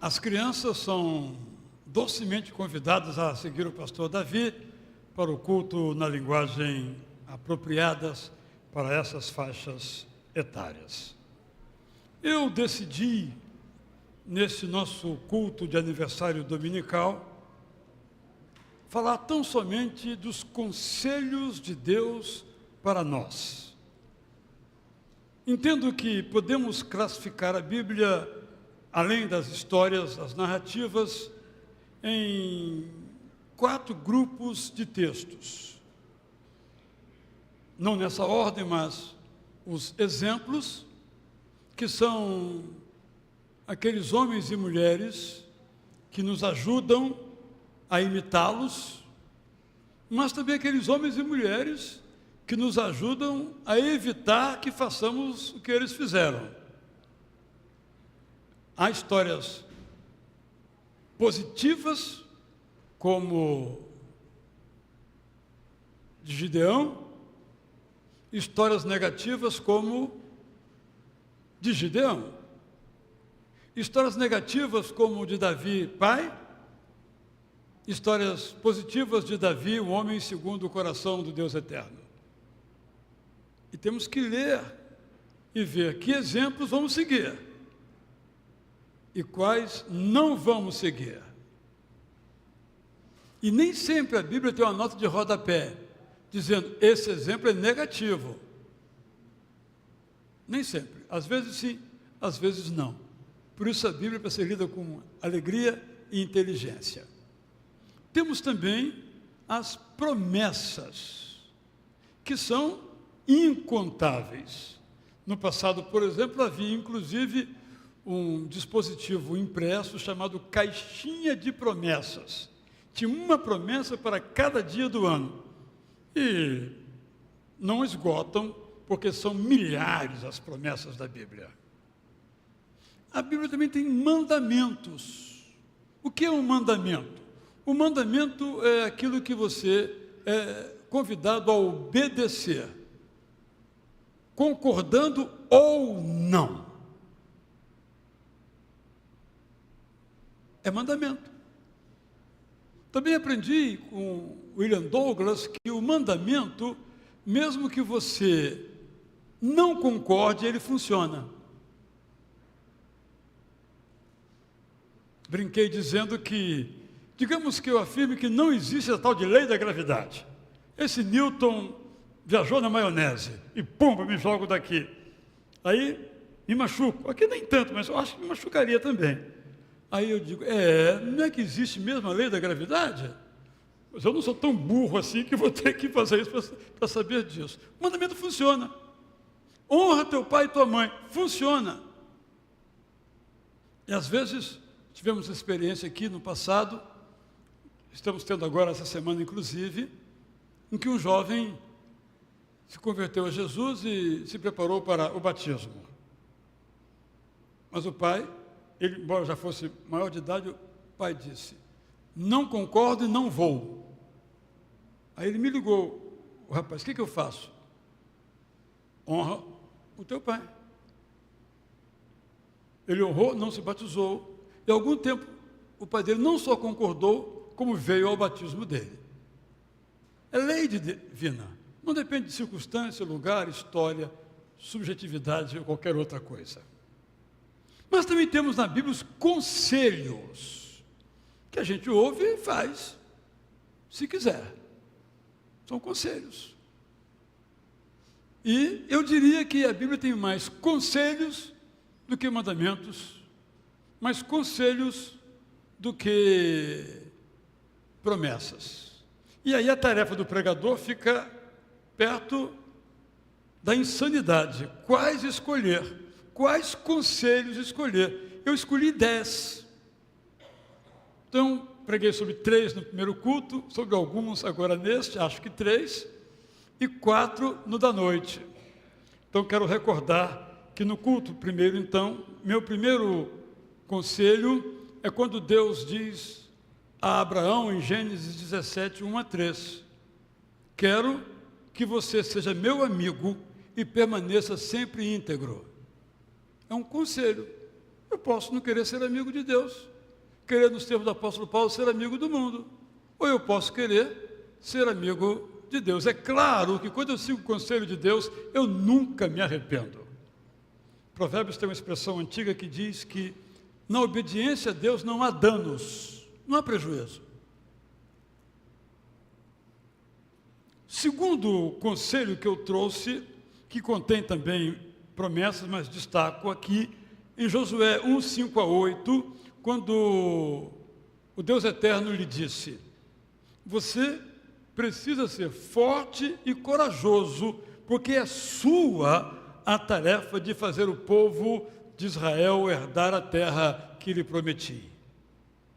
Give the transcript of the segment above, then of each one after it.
As crianças são docemente convidadas a seguir o pastor Davi para o culto na linguagem apropriadas para essas faixas etárias. Eu decidi, nesse nosso culto de aniversário dominical, falar tão somente dos conselhos de Deus para nós. Entendo que podemos classificar a Bíblia, além das histórias, as narrativas, em 4 grupos de textos. Não nessa ordem, mas os exemplos, que são aqueles homens e mulheres que nos ajudam a imitá-los, mas também aqueles homens e mulheres que nos ajudam a evitar que façamos o que eles fizeram. Há histórias positivas, como de Gideão, histórias negativas, como de Gideão, histórias negativas, como de Davi, pai, histórias positivas de Davi, o homem segundo o coração do Deus eterno. E temos que ler e ver que exemplos vamos seguir e quais não vamos seguir. E nem sempre a Bíblia tem uma nota de rodapé, dizendo, esse exemplo é negativo. Nem sempre. Às vezes sim, às vezes não. Por isso a Bíblia é para ser lida com alegria e inteligência. Temos também as promessas, que são incontáveis. No passado, por exemplo, havia inclusive um dispositivo impresso chamado caixinha de promessas. Tinha uma promessa para cada dia do ano. E não esgotam, porque são milhares as promessas da Bíblia. A Bíblia também tem mandamentos. O que é um mandamento? O mandamento é aquilo que você é convidado a obedecer, concordando ou não. É mandamento. Também aprendi com William Douglas que o mandamento, mesmo que você não concorde, ele funciona. Brinquei dizendo que, digamos que eu afirme que não existe a tal de lei da gravidade. Esse Newton viajou na maionese e pumba, me jogo daqui. Aí me machuco. Aqui nem tanto, mas eu acho que me machucaria também. Aí eu digo, não é que existe mesmo a lei da gravidade? Mas eu não sou tão burro assim que vou ter que fazer isso para saber disso. O mandamento funciona. Honra teu pai e tua mãe. Funciona. E às vezes, tivemos experiência aqui no passado, estamos tendo agora essa semana inclusive, em que um jovem se converteu a Jesus e se preparou para o batismo. Mas o pai, ele, embora já fosse maior de idade, o pai disse, não concordo e não vou. Aí ele me ligou, o rapaz, o que eu faço? Honra o teu pai. Ele honrou, não se batizou, e algum tempo o pai dele não só concordou, como veio ao batismo dele. É lei divina, não depende de circunstância, lugar, história, subjetividade ou qualquer outra coisa. Mas também temos na Bíblia os conselhos, que a gente ouve e faz, se quiser. São conselhos. E eu diria que a Bíblia tem mais conselhos do que mandamentos, mais conselhos do que promessas. E aí a tarefa do pregador fica perto da insanidade. Quais escolher? Quais conselhos escolher? Eu escolhi 10. Então, preguei sobre 3 no primeiro culto, sobre alguns agora neste, acho que 3, e 4 no da noite. Então, quero recordar que no culto primeiro, então, meu primeiro conselho é quando Deus diz a Abraão, em Gênesis 17, 1 a 3, quero que você seja meu amigo e permaneça sempre íntegro. É um conselho. Eu posso não querer ser amigo de Deus, querer, nos termos do apóstolo Paulo, ser amigo do mundo, ou eu posso querer ser amigo de Deus. É claro que quando eu sigo o conselho de Deus, eu nunca me arrependo. Provérbios tem uma expressão antiga que diz que na obediência a Deus não há danos, não há prejuízo. Segundo conselho que eu trouxe, que contém também promessas, mas destaco aqui, em Josué 1, 5 a 8, quando o Deus Eterno lhe disse: você precisa ser forte e corajoso, porque é sua a tarefa de fazer o povo de Israel herdar a terra que lhe prometi.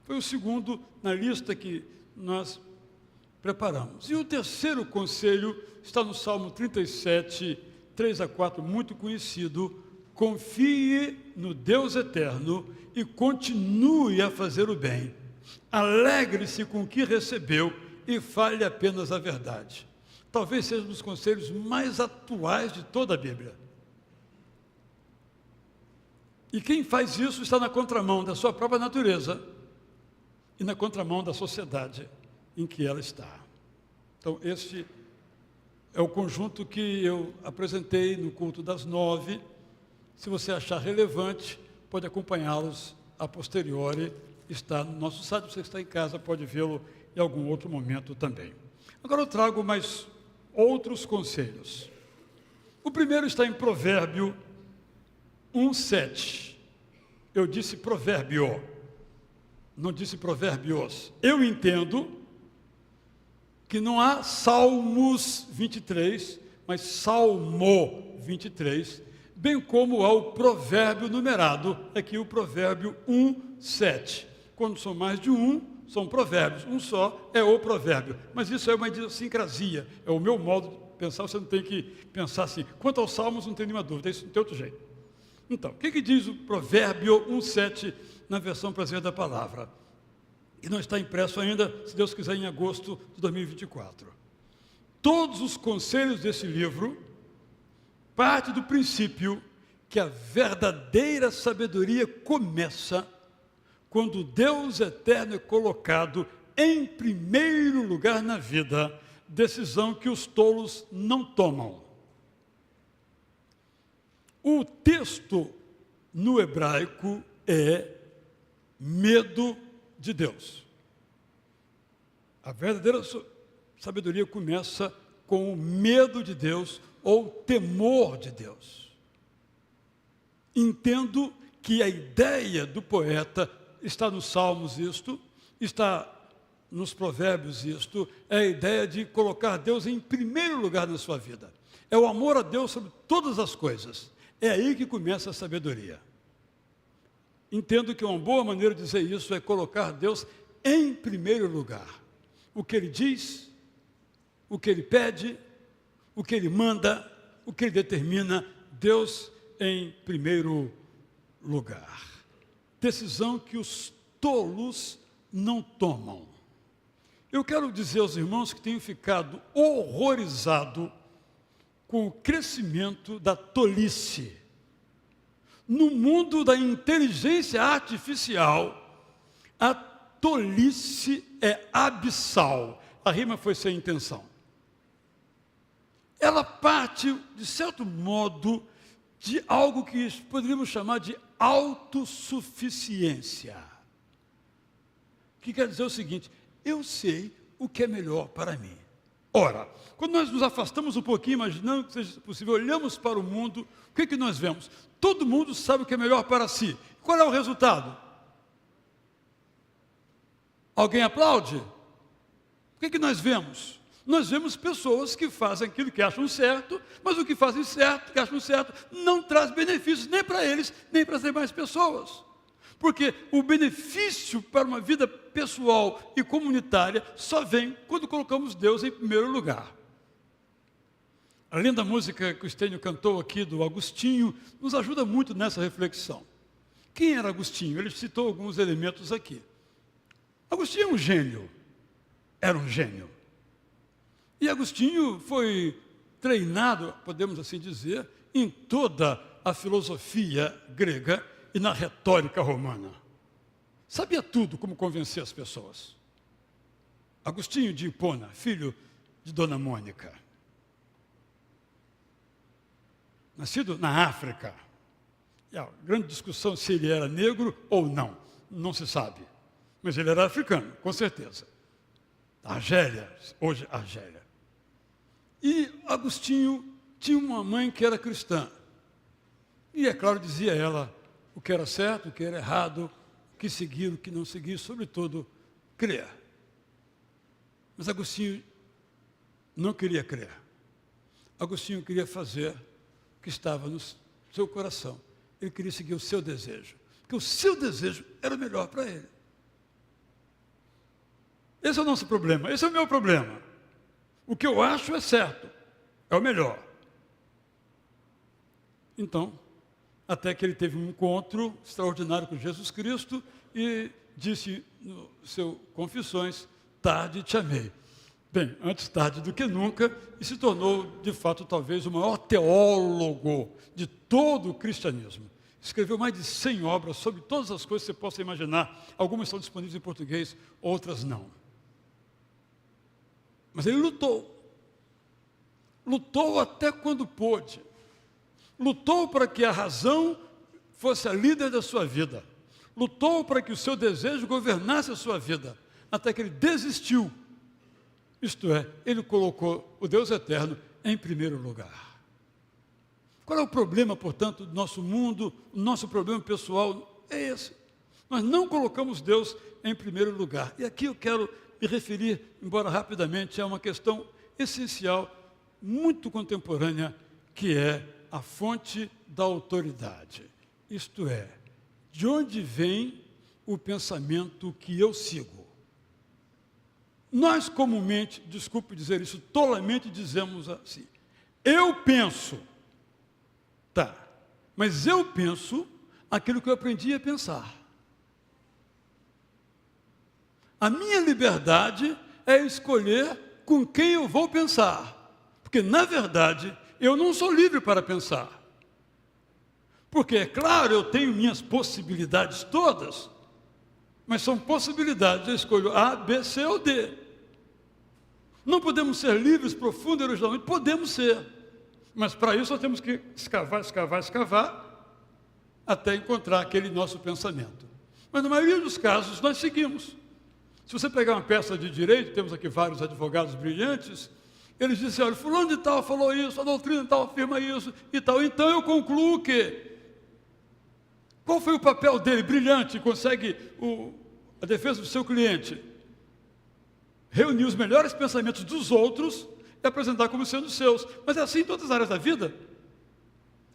Foi o segundo na lista que nós preparamos. E o terceiro conselho está no Salmo 37, 3 a 4, muito conhecido: confie no Deus Eterno e continue a fazer o bem. Alegre-se com o que recebeu e fale apenas a verdade. Talvez seja um dos conselhos mais atuais de toda a Bíblia. E quem faz isso está na contramão da sua própria natureza e na contramão da sociedade em que ela está. Então, este é o conjunto que eu apresentei no culto das 9. Se você achar relevante, pode acompanhá-los a posteriori. Está no nosso site, você que está em casa pode vê-lo em algum outro momento também. Agora eu trago mais outros conselhos. O primeiro está em Provérbio 1:7. Eu disse provérbio, não disse provérbios. Eu entendo que não há Salmos 23, mas Salmo 23, bem como há o provérbio numerado, aqui o provérbio 1:7. Quando são mais de um, são provérbios. Um só é o provérbio. Mas isso é uma idiosincrasia, é o meu modo de pensar. Você não tem que pensar assim. Quanto aos Salmos, não tem nenhuma dúvida, isso não tem outro jeito. Então, o que diz o provérbio 1:7 na versão brasileira da palavra? E não está impresso ainda, se Deus quiser, em agosto de 2024. Todos os conselhos desse livro partem do princípio que a verdadeira sabedoria começa quando Deus Eterno é colocado em primeiro lugar na vida, decisão que os tolos não tomam. O texto no hebraico é medo de Deus. A verdadeira sabedoria começa com o medo de Deus ou temor de Deus. Entendo que a ideia do poeta está nos Salmos isto, está nos Provérbios isto, é a ideia de colocar Deus em primeiro lugar na sua vida. É o amor a Deus sobre todas as coisas. É aí que começa a sabedoria. Entendo que uma boa maneira de dizer isso é colocar Deus em primeiro lugar. O que Ele diz, o que Ele pede, o que Ele manda, o que Ele determina, Deus em primeiro lugar. Decisão que os tolos não tomam. Eu quero dizer aos irmãos que tenho ficado horrorizado com o crescimento da tolice. No mundo da inteligência artificial, a tolice é abissal. A rima foi sem intenção. Ela parte, de certo modo, de algo que poderíamos chamar de autossuficiência. Que quer dizer o seguinte: eu sei o que é melhor para mim. Ora, quando nós nos afastamos um pouquinho, imaginando que seja possível, olhamos para o mundo, o que nós vemos? Todo mundo sabe o que é melhor para si. Qual é o resultado? Alguém aplaude? O que nós vemos? Nós vemos pessoas que fazem aquilo que acham certo, mas o que fazem certo, que acham certo, não traz benefícios nem para eles, nem para as demais pessoas. Porque o benefício para uma vida pessoal e comunitária só vem quando colocamos Deus em primeiro lugar. A linda música que o Estênio cantou aqui, do Agostinho, nos ajuda muito nessa reflexão. Quem era Agostinho? Ele citou alguns elementos aqui. Agostinho é um gênio. Era um gênio. E Agostinho foi treinado, podemos assim dizer, em toda a filosofia grega e na retórica romana. Sabia tudo como convencer as pessoas. Agostinho de Hipona, filho de Dona Mônica. Nascido na África. E a grande discussão se ele era negro ou não, não se sabe. Mas ele era africano, com certeza. Argélia, hoje Argélia. E Agostinho tinha uma mãe que era cristã. E, é claro, dizia ela o que era certo, o que era errado, o que seguir, o que não seguir, sobretudo, crer. Mas Agostinho não queria crer. Agostinho queria fazer o que estava no seu coração. Ele queria seguir o seu desejo. Porque o seu desejo era o melhor para ele. Esse é o nosso problema, esse é o meu problema. O que eu acho é certo, é o melhor. Então, até que ele teve um encontro extraordinário com Jesus Cristo e disse no seu Confissões, tarde te amei. Bem, antes tarde do que nunca, e se tornou, de fato, talvez o maior teólogo de todo o cristianismo. Escreveu mais de 100 obras sobre todas as coisas que você possa imaginar. Algumas são disponíveis em português, outras não. Mas ele lutou. Lutou até quando pôde. Lutou para que a razão fosse a líder da sua vida. Lutou para que o seu desejo governasse a sua vida. Até que ele desistiu. Isto é, ele colocou o Deus eterno em primeiro lugar. Qual é o problema, portanto, do nosso mundo, o nosso problema pessoal? É esse. Nós não colocamos Deus em primeiro lugar. E aqui eu quero me referir, embora rapidamente, a uma questão essencial, muito contemporânea, que é a fonte da autoridade. Isto é, de onde vem o pensamento que eu sigo? Nós comumente, desculpe dizer isso, tolamente dizemos assim, eu penso, tá, mas eu penso aquilo que eu aprendi a pensar. A minha liberdade é escolher com quem eu vou pensar, porque, na verdade, eu não sou livre para pensar. Porque, é claro, eu tenho minhas possibilidades todas, mas são possibilidades, eu escolho A, B, C ou D. Não podemos ser livres, profundo e originalmente, podemos ser, mas para isso nós temos que escavar, até encontrar aquele nosso pensamento. Mas na maioria dos casos nós seguimos. Se você pegar uma peça de direito, temos aqui vários advogados brilhantes, eles dizem, olha, fulano de tal falou isso, a doutrina de tal afirma isso e tal, então eu concluo que... Qual foi o papel dele, brilhante, consegue a defesa do seu cliente? Reunir os melhores pensamentos dos outros e apresentar como sendo seus. Mas é assim em todas as áreas da vida.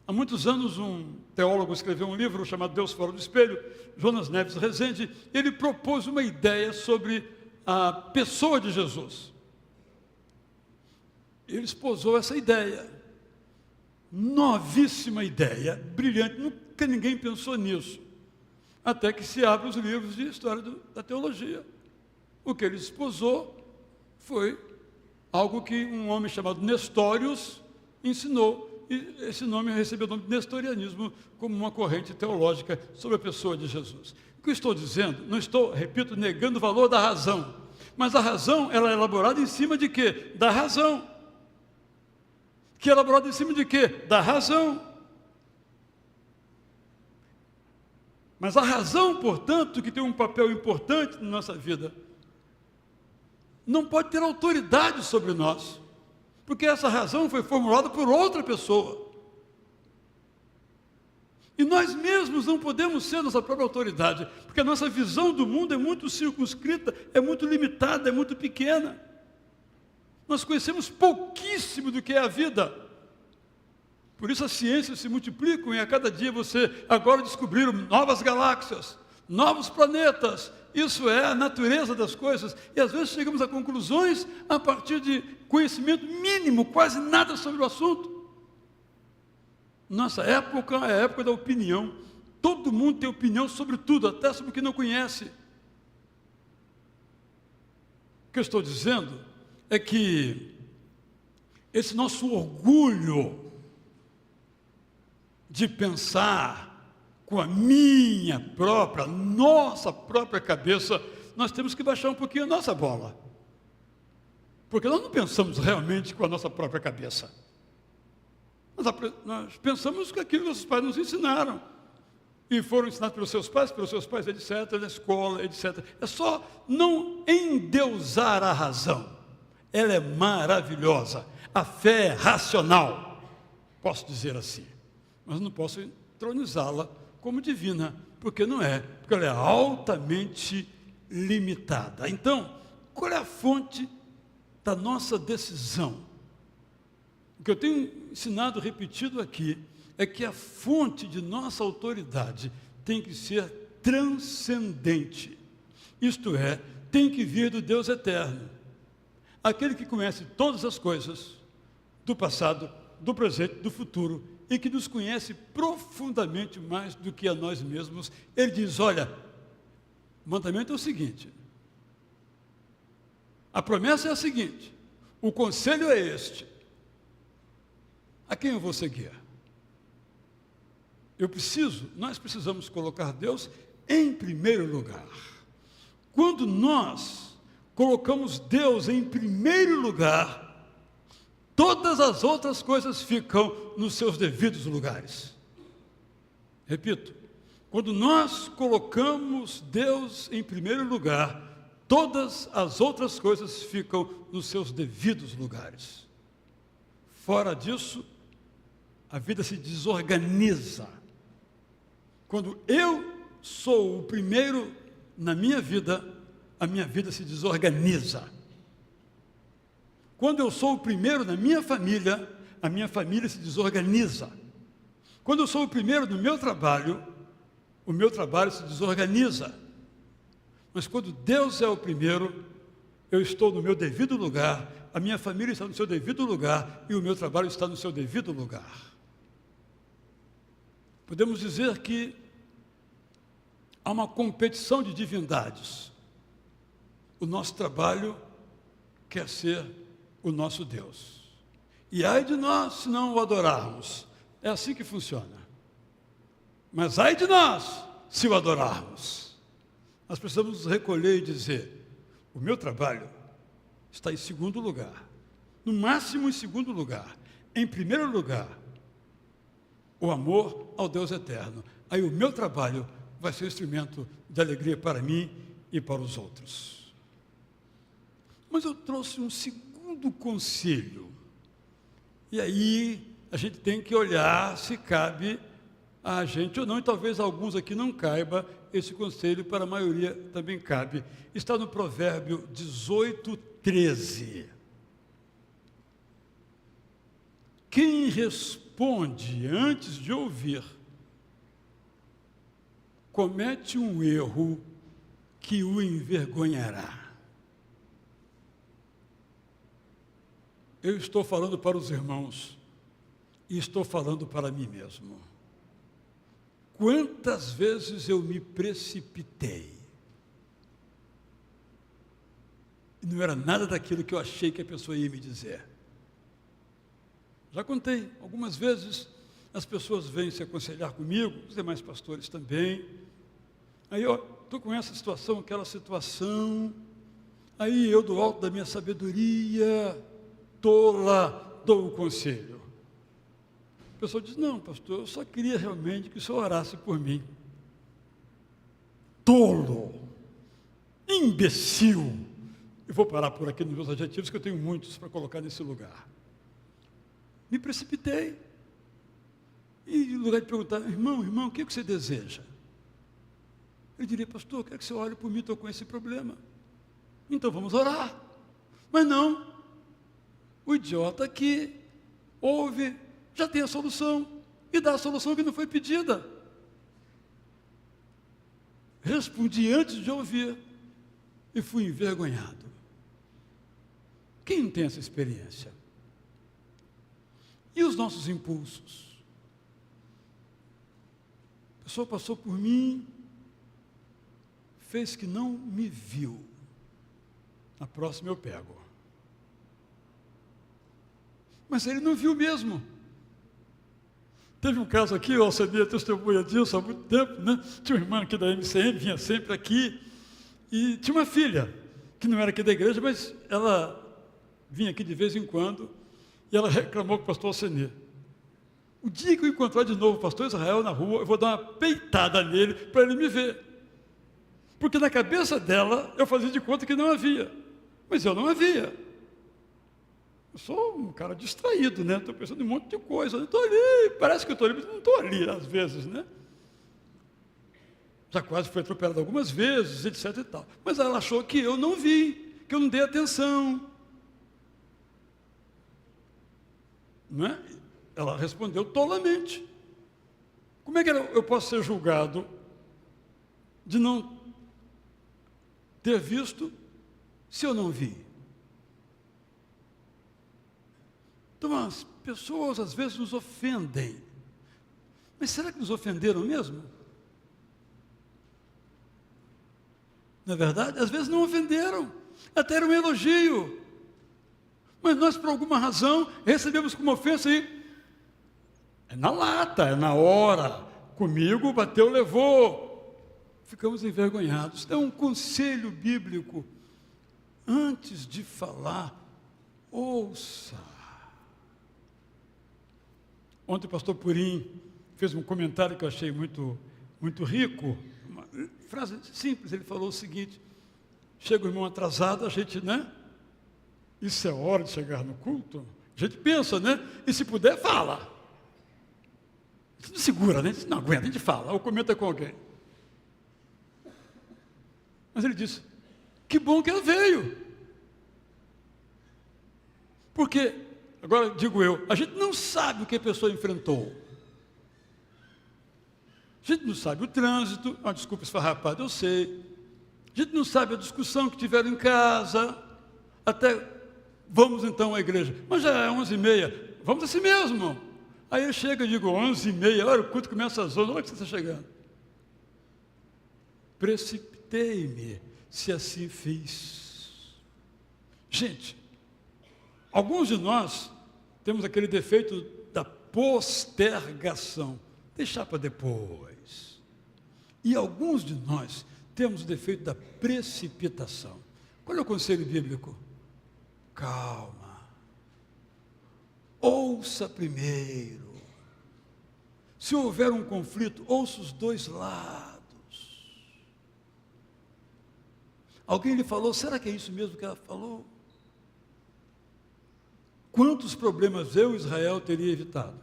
Há muitos anos, um teólogo escreveu um livro chamado Deus Fora do Espelho, Jonas Neves Rezende, e ele propôs uma ideia sobre a pessoa de Jesus. Ele esposou essa ideia. Novíssima ideia, brilhante, nunca ninguém pensou nisso. Até que se abre os livros de história da teologia. O que ele esposou foi algo que um homem chamado Nestórios ensinou. E esse nome recebeu o nome de nestorianismo como uma corrente teológica sobre a pessoa de Jesus. O que eu estou dizendo? Não estou, repito, negando o valor da razão. Mas a razão, ela é elaborada em cima de quê? Da razão. Que é elaborada em cima de quê? Da razão. Mas a razão, portanto, que tem um papel importante na nossa vida, não pode ter autoridade sobre nós, porque essa razão foi formulada por outra pessoa. E nós mesmos não podemos ser nossa própria autoridade, porque a nossa visão do mundo é muito circunscrita, é muito limitada, é muito pequena. Nós conhecemos pouquíssimo do que é a vida. Por isso as ciências se multiplicam e a cada dia você agora descobriram novas galáxias, novos planetas. Isso é a natureza das coisas. E às vezes chegamos a conclusões a partir de conhecimento mínimo, quase nada sobre o assunto. Nossa época é a época da opinião. Todo mundo tem opinião sobre tudo, até sobre o que não conhece. O que eu estou dizendo é que esse nosso orgulho de pensar com a nossa própria cabeça, nós temos que baixar um pouquinho a nossa bola. Porque nós não pensamos realmente com a nossa própria cabeça. Nós pensamos com aquilo que nossos pais nos ensinaram. E foram ensinados pelos seus pais, etc., na escola, etc. É só não endeusar a razão. Ela é maravilhosa. A fé é racional, posso dizer assim. Mas não posso entronizá-la como divina, porque não é, porque ela é altamente limitada. Então, qual é a fonte da nossa decisão? O que eu tenho ensinado, repetido aqui, é que a fonte de nossa autoridade tem que ser transcendente. Isto é, tem que vir do Deus eterno. Aquele que conhece todas as coisas, do passado, do presente, do futuro, e que nos conhece profundamente mais do que a nós mesmos. Ele diz, olha, o mandamento é o seguinte, a promessa é a seguinte, o conselho é este, a quem eu vou seguir? Nós precisamos colocar Deus em primeiro lugar. Quando nós colocamos Deus em primeiro lugar, todas as outras coisas ficam nos seus devidos lugares. Repito, quando nós colocamos Deus em primeiro lugar, todas as outras coisas ficam nos seus devidos lugares. Fora disso, a vida se desorganiza. Quando eu sou o primeiro na minha vida, a minha vida se desorganiza. Quando eu sou o primeiro na minha família, a minha família se desorganiza. Quando eu sou o primeiro no meu trabalho, o meu trabalho se desorganiza. Mas quando Deus é o primeiro, eu estou no meu devido lugar, a minha família está no seu devido lugar e o meu trabalho está no seu devido lugar. Podemos dizer que há uma competição de divindades. O nosso trabalho quer ser o nosso Deus. E ai de nós se não o adorarmos. É assim que funciona. Mas ai de nós se o adorarmos. Nós precisamos nos recolher e dizer, o meu trabalho está em segundo lugar. No máximo em segundo lugar. Em primeiro lugar, o amor ao Deus eterno. Aí o meu trabalho vai ser um instrumento de alegria para mim e para os outros. Mas eu trouxe um segundo conselho. E aí a gente tem que olhar se cabe a gente ou não, e talvez alguns aqui não caiba esse conselho, para a maioria também cabe. Está no Provérbio 18:13. Quem responde antes de ouvir, comete um erro que o envergonhará. Eu estou falando para os irmãos e estou falando para mim mesmo. Quantas vezes eu me precipitei? E não era nada daquilo que eu achei que a pessoa ia me dizer. Já contei, algumas vezes as pessoas vêm se aconselhar comigo, os demais pastores também. Aí eu estou com essa situação, aquela situação. Aí eu, do alto da minha sabedoria tola, dou o conselho. A pessoa diz, não, pastor, eu só queria realmente que o senhor orasse por mim. Tolo, imbecil. Eu vou parar por aqui nos meus adjetivos, que eu tenho muitos para colocar nesse lugar. Me precipitei. E no lugar de perguntar, irmão, o que você deseja? Eu diria, pastor, eu quero que você ore por mim, estou com esse problema. Então vamos orar. Mas não. O idiota que ouve, já tem a solução, e dá a solução que não foi pedida. Respondi antes de ouvir e fui envergonhado. Quem não tem essa experiência? E os nossos impulsos? A pessoa passou por mim, fez que não me viu. Na próxima eu pego. Mas ele não viu mesmo. Teve um caso aqui, eu sabia testemunha disso há muito tempo, né? Tinha uma irmã aqui da MCM, vinha sempre aqui, e tinha uma filha, que não era aqui da igreja, mas ela vinha aqui de vez em quando, e ela reclamou com o pastor Alcenir. O dia que eu encontrar de novo o pastor Israel na rua, eu vou dar uma peitada nele para ele me ver. Porque na cabeça dela, eu fazia de conta que não havia, mas eu não havia. Eu sou um cara distraído, né? Estou pensando em um monte de coisa. Estou ali, parece que eu estou ali, mas não estou ali às vezes, né? Já quase foi atropelado algumas vezes, etc e tal. Mas ela achou que eu não vi, que eu não dei atenção. Não é? Ela respondeu tolamente. Como é que eu posso ser julgado de não ter visto se eu não vi? Então, as pessoas às vezes nos ofendem. Mas será que nos ofenderam mesmo? Não é verdade? Às vezes não ofenderam, até era um elogio. Mas nós, por alguma razão, recebemos como ofensa e é na lata, é na hora. Comigo bateu, levou. Ficamos envergonhados. Então, um conselho bíblico, antes de falar, ouça. Ontem o pastor Purim fez um comentário que eu achei muito rico, uma frase simples, ele falou o seguinte: chega o irmão atrasado, a gente, né? Isso é hora de chegar no culto? A gente pensa, né? E se puder, fala. A gente não segura, né? A gente não aguenta, a gente fala, ou comenta com alguém. Mas ele disse, que bom que ela veio. Porque, agora digo eu, a gente não sabe o que a pessoa enfrentou. A gente não sabe o trânsito, uma desculpa esfarrapada, eu sei. A gente não sabe a discussão que tiveram em casa, até vamos então à igreja. Mas já é 11h30, vamos assim mesmo. Aí eu chego e digo, 11h30, olha, o culto começa às 11, olha que você está chegando. Precipitei-me, se assim fiz. Gente, alguns de nós temos aquele defeito da postergação, deixar para depois. E alguns de nós temos o defeito da precipitação. Qual é o conselho bíblico? Calma. Ouça primeiro. Se houver um conflito, ouça os dois lados. Alguém lhe falou, será que é isso mesmo que ela falou? Quantos problemas eu, Israel, teria evitado?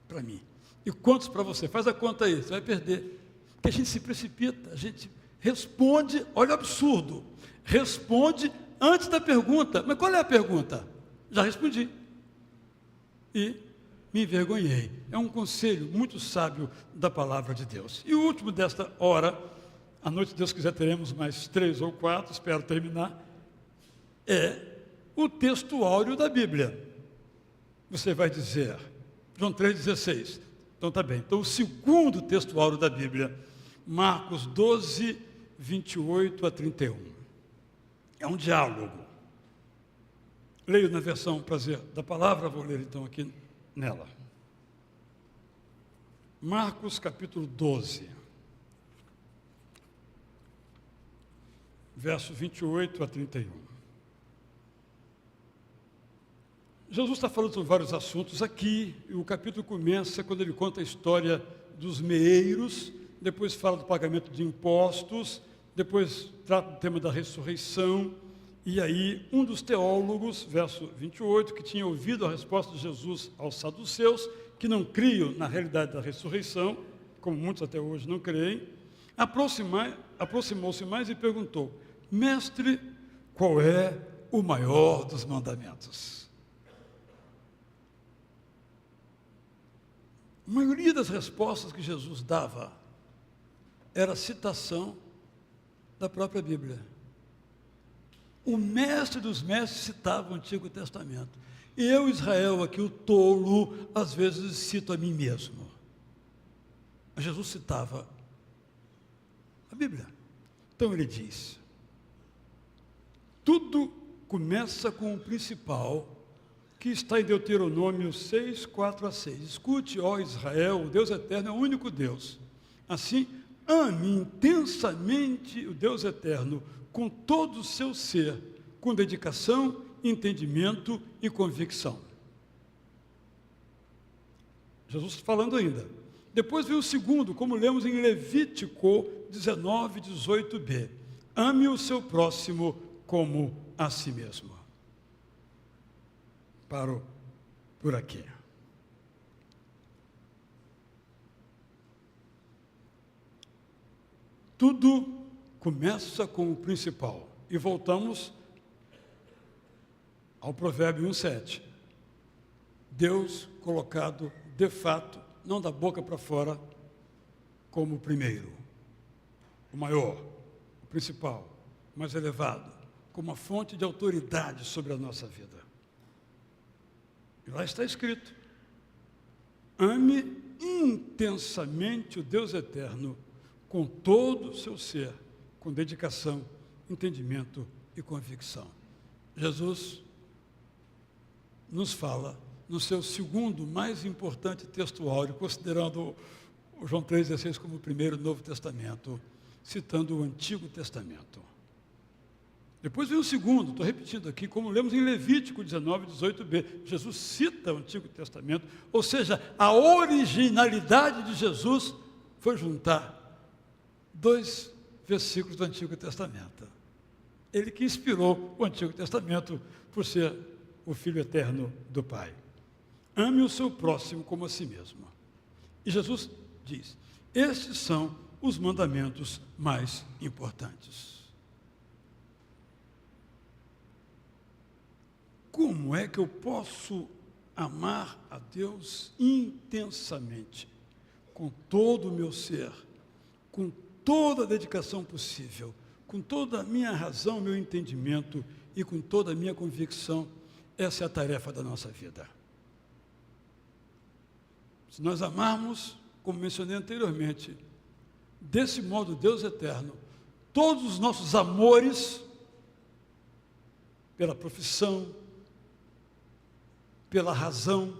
Para mim. E quantos para você? Faz a conta aí, você vai perder. Porque a gente se precipita, a gente responde, olha o absurdo, responde antes da pergunta. Mas qual é a pergunta? Já respondi. E me envergonhei. É um conselho muito sábio da palavra de Deus. E o último desta hora, à noite, se Deus quiser, teremos mais 3 ou 4, espero terminar, é o texto áureo da Bíblia. Você vai dizer, João 3,16. Então tá bem. Então o segundo texto áureo da Bíblia, Marcos 12, 28 a 31. É um diálogo. Leio na versão prazer da palavra, vou ler então aqui nela. Marcos capítulo 12, verso 28 a 31. Jesus está falando sobre vários assuntos aqui, e o capítulo começa quando ele conta a história dos meeiros, depois fala do pagamento de impostos, depois trata do tema da ressurreição, e aí um dos teólogos, verso 28, que tinha ouvido a resposta de Jesus aos saduceus, que não criam na realidade da ressurreição, como muitos até hoje não creem, aproximou-se mais e perguntou, mestre, qual é o maior dos mandamentos? A maioria das respostas que Jesus dava era citação da própria Bíblia. O mestre dos mestres citava o Antigo Testamento. Eu, Israel, aqui o tolo, às vezes cito a mim mesmo. Mas Jesus citava a Bíblia. Então ele diz, tudo começa com o principal, Aqui está em Deuteronômio 6, 4 a 6. Escute, ó Israel, o Deus eterno é o único Deus. Assim, ame intensamente o Deus eterno com todo o seu ser, com dedicação, entendimento e convicção. Jesus falando ainda. Depois vem o segundo, como lemos em Levítico 19, 18b. Ame o seu próximo como a si mesmo. Paro por aqui. Tudo começa com o principal. E voltamos ao Provérbio 1,7. Deus colocado, de fato, não da boca para fora, como o primeiro, o maior, o principal, o mais elevado, como uma fonte de autoridade sobre a nossa vida. E lá está escrito: ame intensamente o Deus eterno, com todo o seu ser, com dedicação, entendimento e convicção. Jesus nos fala no seu segundo mais importante texto áureo, considerando o João 3,16 como o primeiro Novo Testamento, citando o Antigo Testamento. Depois vem o segundo, estou repetindo aqui, como lemos em Levítico 19, 18b. Jesus cita o Antigo Testamento, ou seja, a originalidade de Jesus foi juntar 2 versículos do Antigo Testamento. Ele que inspirou o Antigo Testamento por ser o Filho eterno do Pai. Ame o seu próximo como a si mesmo. E Jesus diz: estes são os mandamentos mais importantes. Como é que eu posso amar a Deus intensamente, com todo o meu ser, com toda a dedicação possível, com toda a minha razão, meu entendimento e com toda a minha convicção? Essa é a tarefa da nossa vida. Se nós amarmos, como mencionei anteriormente, desse modo Deus eterno, todos os nossos amores, pela profissão, pela razão,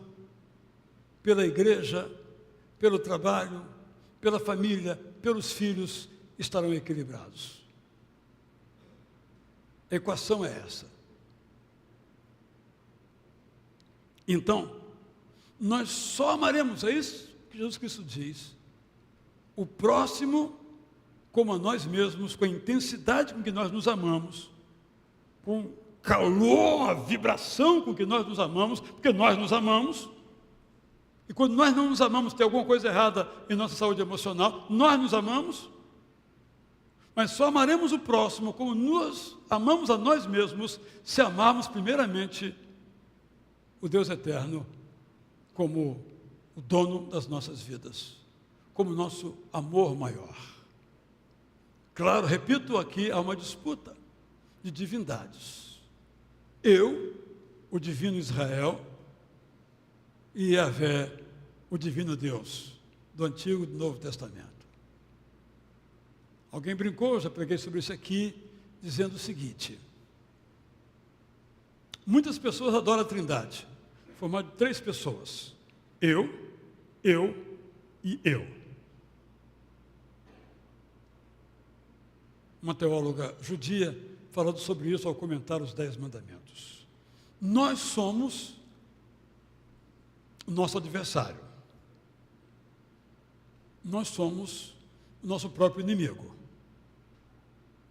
pela igreja, pelo trabalho, pela família, pelos filhos, estarão equilibrados. A equação é essa. Então, nós só amaremos, é isso que Jesus Cristo diz, o próximo como a nós mesmos, com a intensidade com que nós nos amamos, com calor, a vibração com que nós nos amamos, porque nós nos amamos. E quando nós não nos amamos, tem alguma coisa errada em nossa saúde emocional. Nós nos amamos, mas só amaremos o próximo como nós amamos a nós mesmos, se amarmos primeiramente o Deus eterno como o dono das nossas vidas, como nosso amor maior. Claro, repito aqui, há uma disputa de divindades. Eu, o divino Israel, e Yahvé, o divino Deus, do Antigo e do Novo Testamento. Alguém brincou, eu já preguei sobre isso aqui, dizendo o seguinte: muitas pessoas adoram a Trindade, formada de 3 pessoas, eu e eu. Uma teóloga judia falando sobre isso ao comentar os 10 mandamentos. Nós somos o nosso adversário. Nós somos o nosso próprio inimigo.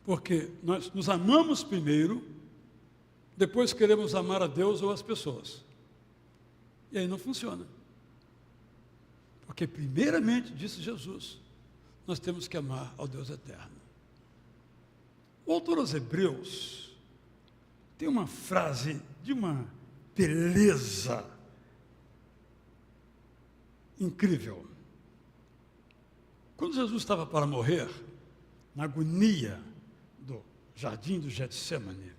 Porque nós nos amamos primeiro, depois queremos amar a Deus ou as pessoas. E aí não funciona. Porque primeiramente, disse Jesus, nós temos que amar ao Deus eterno. O autor aos Hebreus tem uma frase de uma beleza incrível. Quando Jesus estava para morrer, na agonia do jardim do Getsemane,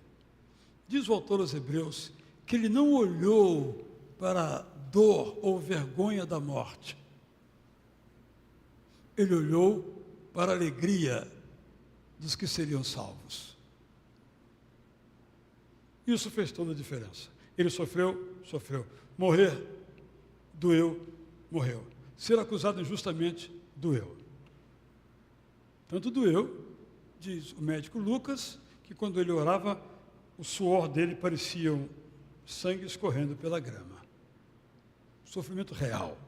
diz o autor aos Hebreus que ele não olhou para a dor ou vergonha da morte. Ele olhou para a alegria dos que seriam salvos. Isso fez toda a diferença. Ele sofreu, sofreu. Morrer, doeu, morreu. Ser acusado injustamente, doeu. Tanto doeu, diz o médico Lucas, que quando ele orava, o suor dele parecia um sangue escorrendo pela grama. Sofrimento real,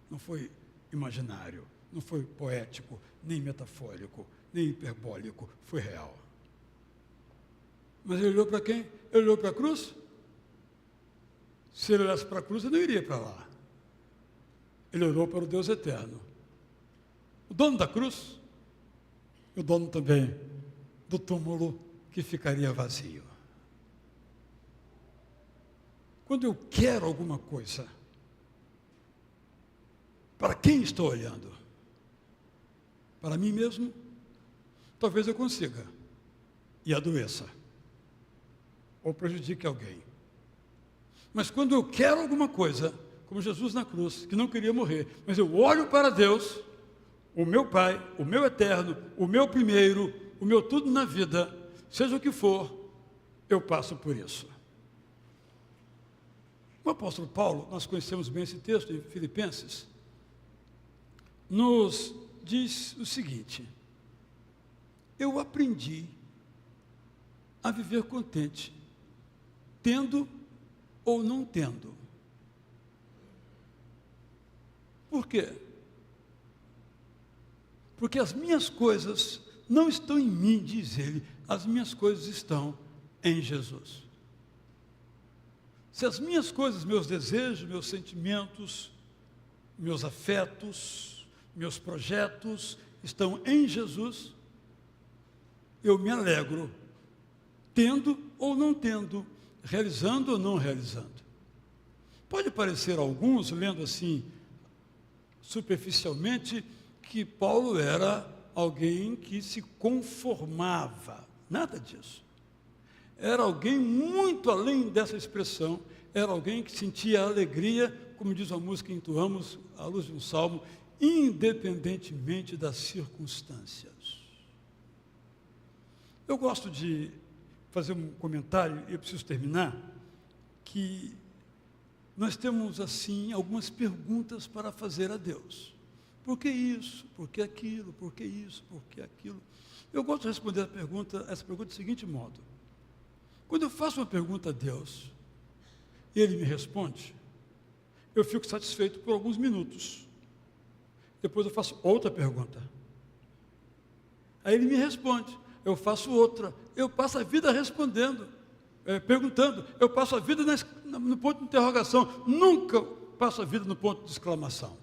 não foi imaginário, não foi poético, nem metafórico, nem hiperbólico, foi real. Mas ele olhou para quem? Ele olhou para a cruz? Se ele olhasse para a cruz, ele não iria para lá. Ele olhou para o Deus eterno. O dono da cruz, o dono também do túmulo que ficaria vazio. Quando eu quero alguma coisa, para quem estou olhando? Para mim mesmo? Talvez eu consiga e adoeça, ou prejudique alguém. Mas quando eu quero alguma coisa, como Jesus na cruz, que não queria morrer, mas eu olho para Deus, o meu Pai, o meu eterno, o meu primeiro, o meu tudo na vida, seja o que for, eu passo por isso. O apóstolo Paulo, nós conhecemos bem esse texto em Filipenses, nos diz o seguinte: eu aprendi a viver contente, tendo ou não tendo. Por quê? Porque as minhas coisas não estão em mim, diz ele, as minhas coisas estão em Jesus. Se as minhas coisas, meus desejos, meus sentimentos, meus afetos, meus projetos estão em Jesus, eu me alegro, tendo ou não tendo, realizando ou não realizando. Pode parecer a alguns, lendo assim, superficialmente, que Paulo era alguém que se conformava. Nada disso. Era alguém muito além dessa expressão, era alguém que sentia alegria, como diz a música que entoamos, à luz de um salmo, independentemente das circunstâncias. Eu gosto de fazer um comentário, e eu preciso terminar, que nós temos, assim, algumas perguntas para fazer a Deus. Por que isso? Por que aquilo? Por que isso? Por que aquilo? Eu gosto de responder essa pergunta do seguinte modo: quando eu faço uma pergunta a Deus, e Ele me responde, eu fico satisfeito por alguns minutos. Depois eu faço outra pergunta. Aí Ele me responde, eu faço outra. Eu passo a vida respondendo, perguntando. Eu passo a vida no ponto de interrogação. Nunca passo a vida no ponto de exclamação.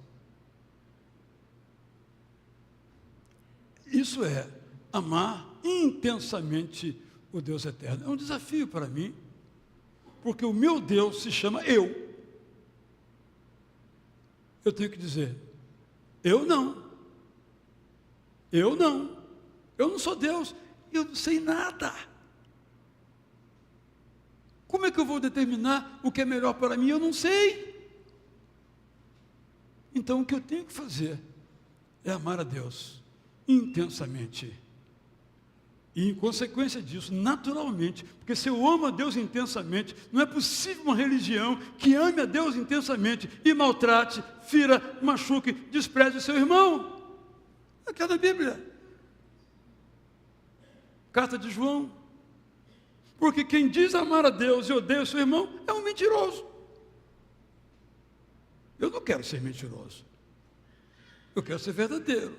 Isso é amar intensamente o Deus eterno. É um desafio para mim, porque o meu Deus se chama eu. Eu tenho que dizer, eu não. Eu não. Eu não sou Deus. Eu não sei nada. Como é que eu vou determinar o que é melhor para mim? Eu não sei. Então o que eu tenho que fazer é amar a Deus intensamente. E em consequência disso, naturalmente, porque se eu amo a Deus intensamente, não é possível uma religião que ame a Deus intensamente e maltrate, fira, machuque, despreze o seu irmão. Aqui é da Bíblia. Carta de João. Porque quem diz amar a Deus e odeia o seu irmão é um mentiroso. Eu não quero ser mentiroso. Eu quero ser verdadeiro.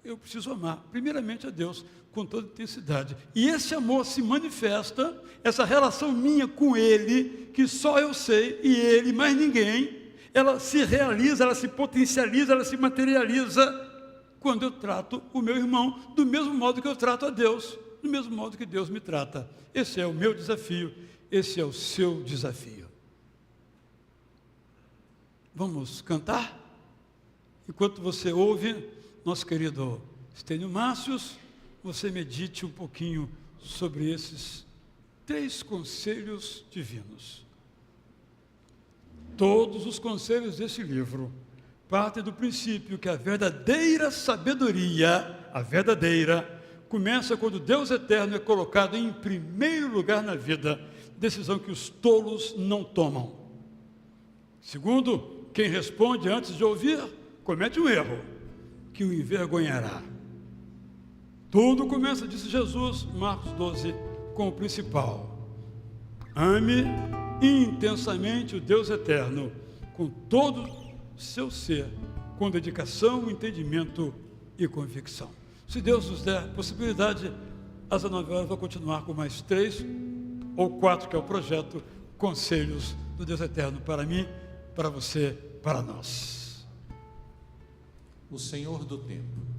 Eu preciso amar, primeiramente, a Deus com toda intensidade. E esse amor se manifesta, essa relação minha com Ele, que só eu sei, e Ele, mais ninguém, ela se realiza, ela se potencializa, ela se materializa quando eu trato o meu irmão do mesmo modo que eu trato a Deus, do mesmo modo que Deus me trata. Esse é o meu desafio, esse é o seu desafio. Vamos cantar? Enquanto você ouve nosso querido Estênio Márcios, você medite um pouquinho sobre esses 3 conselhos divinos. Todos os conselhos desse livro partem do princípio que a verdadeira sabedoria, começa quando Deus eterno é colocado em primeiro lugar na vida. decisão que os tolos não tomam. Segundo, quem responde antes de ouvir, comete um erro, que o envergonhará. Tudo começa, disse Jesus, Marcos 12, com o principal. Ame intensamente o Deus eterno, com todo o seu ser, com dedicação, entendimento e convicção. Se Deus nos der possibilidade, às 9 horas vou continuar com mais 3 ou 4, que é o projeto Conselhos do Deus Eterno para mim, para você, para nós. O Senhor do tempo